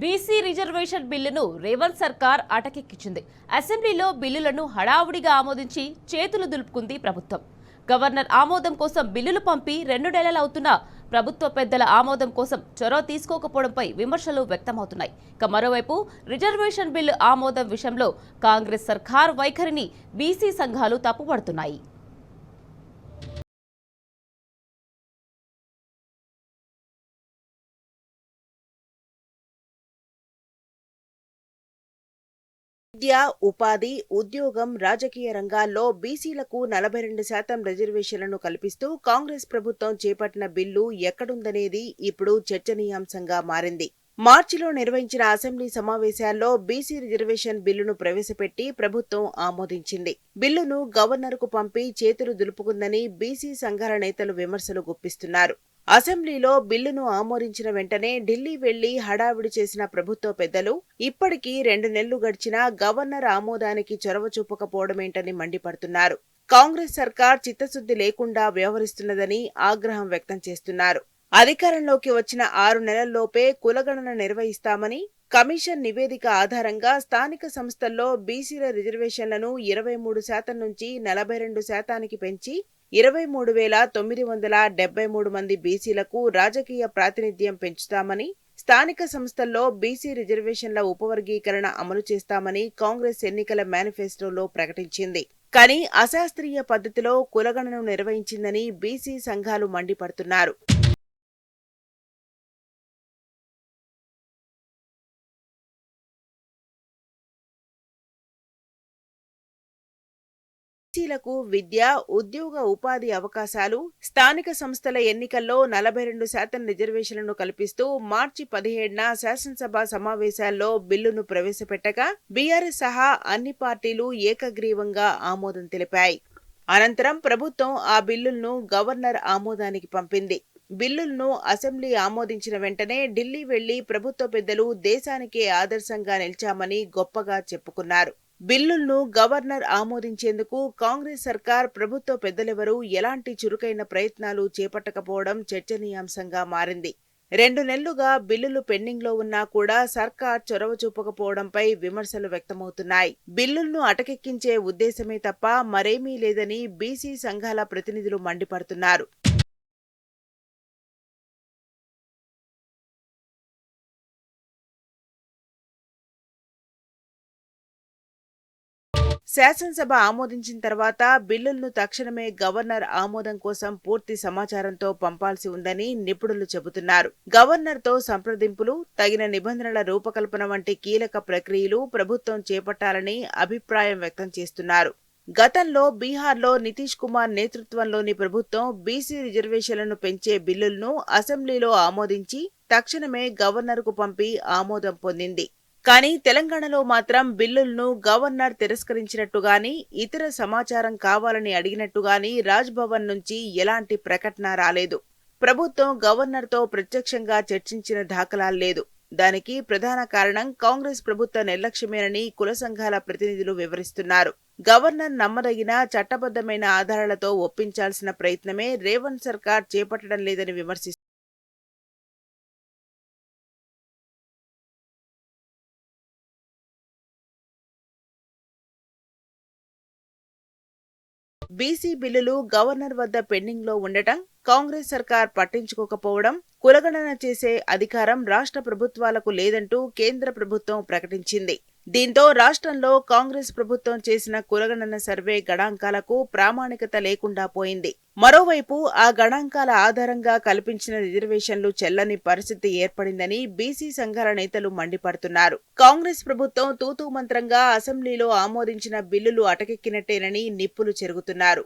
BC reservation బిల్లును రేవంత్ సర్కార్ అటకెక్కించింది. అసెంబ్లీలో బిల్లులను హడావుడిగా ఆమోదించి చేతులు దులుపుకుంది ప్రభుత్వం. గవర్నర్ ఆమోదం కోసం బిల్లులు పంపి 2 నెలలవుతున్నా ప్రభుత్వ పెద్దల ఆమోదం కోసం చొరవ తీసుకోకపోవడంపై విమర్శలు వ్యక్తమవుతున్నాయి. మరోవైపు రిజర్వేషన్ బిల్లు ఆమోదం విషయంలో కాంగ్రెస్ సర్కార్ వైఖరిని బీసీ సంఘాలు తప్పుపడుతున్నాయి. విద్య, ఉపాధి, ఉద్యోగం, రాజకీయ రంగాల్లో బీసీలకు 42% రిజర్వేషన్లను కల్పిస్తూ కాంగ్రెస్ ప్రభుత్వం చేపట్టిన బిల్లు ఎక్కడుందనేది ఇప్పుడు చర్చనీయాంశంగా మారింది. మార్చిలో నిర్వహించిన అసెంబ్లీ సమావేశాల్లో బీసీ రిజర్వేషన్ బిల్లును ప్రవేశపెట్టి ప్రభుత్వం ఆమోదించింది. బిల్లును గవర్నర్కు పంపి చేతులు దులుపుకుందని బీసీ సంఘాల నేతలు విమర్శలు గుప్పిస్తున్నారు. అసెంబ్లీలో బిల్లును ఆమోదించిన వెంటనే ఢిల్లీ వెళ్లి హడావిడి చేసిన ప్రభుత్వ పెద్దలు ఇప్పటికీ 2 నెలలు గడిచినా గవర్నర్ ఆమోదానికి చొరవ చూపకపోవడమేంటని మండిపడుతున్నారు. కాంగ్రెస్ సర్కార్ చిత్తశుద్ధి లేకుండా వ్యవహరిస్తున్నదని ఆగ్రహం వ్యక్తం చేస్తున్నారు. అధికారంలోకి వచ్చిన 6 నెలల్లోపే కులగణన నిర్వహిస్తామని, కమిషన్ నివేదిక ఆధారంగా స్థానిక సంస్థల్లో బీసీల రిజర్వేషన్లను 23% నుంచి 42% పెంచి 23,973 మంది బీసీలకు రాజకీయ ప్రాతినిధ్యం పెంచుతామని, స్థానిక సంస్థల్లో బీసీ రిజర్వేషన్ల ఉపవర్గీకరణ అమలు చేస్తామని కాంగ్రెస్ ఎన్నికల మేనిఫెస్టోలో ప్రకటించింది. కానీ అశాస్త్రీయ పద్ధతిలో కులగణను నిర్వహించిందని బీసీ సంఘాలు మండిపడుతున్నారు. బీసీలకు విద్య, ఉద్యోగ, ఉపాధి అవకాశాలు, స్థానిక సంస్థల ఎన్నికల్లో 42% రిజర్వేషన్లను కల్పిస్తూ మార్చి 17న శాసనసభ సమావేశాల్లో బిల్లును ప్రవేశపెట్టగా బీఆర్ఎస్ సహా అన్ని పార్టీలు ఏకగ్రీవంగా ఆమోదం తెలిపాయి. అనంతరం ప్రభుత్వం ఆ బిల్లులను గవర్నర్ ఆమోదానికి పంపింది. బిల్లులను అసెంబ్లీ ఆమోదించిన వెంటనే ఢిల్లీ వెళ్లి ప్రభుత్వ పెద్దలు దేశానికే ఆదర్శంగా నిలిచామని గొప్పగా చెప్పుకున్నారు. బిల్లులను గవర్నర్ ఆమోదించేందుకు కాంగ్రెస్ సర్కార్, ప్రభుత్వ పెద్దలెవరూ ఎలాంటి చురుకైన ప్రయత్నాలు చేపట్టకపోవడం చర్చనీయాంశంగా మారింది. 2 నెలలుగా బిల్లులు పెండింగ్లో ఉన్నా కూడా సర్కార్ చొరవ చూపకపోవడంపై విమర్శలు వ్యక్తమవుతున్నాయి. బిల్లులను అటకెక్కించే ఉద్దేశమే తప్ప మరేమీ లేదని బీసీ సంఘాల ప్రతినిధులు మండిపడుతున్నారు. శాసనసభ ఆమోదించిన తర్వాత బిల్లులను తక్షణమే గవర్నర్ ఆమోదం కోసం పూర్తి సమాచారంతో పంపాల్సి ఉందని నిపుణులు చెబుతున్నారు. గవర్నర్తో సంప్రదింపులు, తగిన నిబంధనల రూపకల్పన వంటి కీలక ప్రక్రియలు ప్రభుత్వం చేపట్టాలని అభిప్రాయం వ్యక్తం చేస్తున్నారు. గతంలో బీహార్లో నితీష్ కుమార్ నేతృత్వంలోని ప్రభుత్వం బీసీ రిజర్వేషన్లను పెంచే బిల్లులను అసెంబ్లీలో ఆమోదించి తక్షణమే గవర్నర్కు పంపి ఆమోదం పొందింది. కానీ తెలంగాణలో మాత్రం బిల్లులను గవర్నర్ తిరస్కరించినట్టుగాని, ఇతర సమాచారం కావాలని అడిగినట్టుగాని రాజ్భవన్ నుంచి ఎలాంటి ప్రకటన రాలేదు. ప్రభుత్వం గవర్నర్తో ప్రత్యక్షంగా చర్చించిన దాఖలాల్లేదు. దానికి ప్రధాన కారణం కాంగ్రెస్ ప్రభుత్వ నిర్లక్ష్యమేనని కుల సంఘాల ప్రతినిధులు వివరిస్తున్నారు. గవర్నర్ నమ్మదగిన, చట్టబద్ధమైన ఆధారాలతో ఒప్పించాల్సిన ప్రయత్నమే రేవంత్ సర్కార్ చేపట్టడం లేదని విమర్శిస్తున్నారు. బీసీ బిల్లులు గవర్నర్ వద్ద పెండింగ్లో ఉండటం, కాంగ్రెస్ సర్కార్ పట్టించుకోకపోవడం, కులగణన చేసే అధికారం రాష్ట్ర ప్రభుత్వాలకు లేదంటూ కేంద్ర ప్రభుత్వం ప్రకటించింది. దీంతో రాష్ట్రంలో కాంగ్రెస్ ప్రభుత్వం చేసిన కులగణన సర్వే గణాంకాలకు ప్రామాణికత లేకుండా పోయింది. మరోవైపు ఆ గణాంకాల ఆధారంగా కల్పించిన రిజర్వేషన్లు చెల్లని పరిస్థితి ఏర్పడిందని బీసీ సంఘాల నేతలు మండిపడుతున్నారు. కాంగ్రెస్ ప్రభుత్వం తూతూ మంత్రంగా అసెంబ్లీలో ఆమోదించిన బిల్లులు అటకెక్కినట్టేనని నిప్పులు చెరుగుతున్నారు.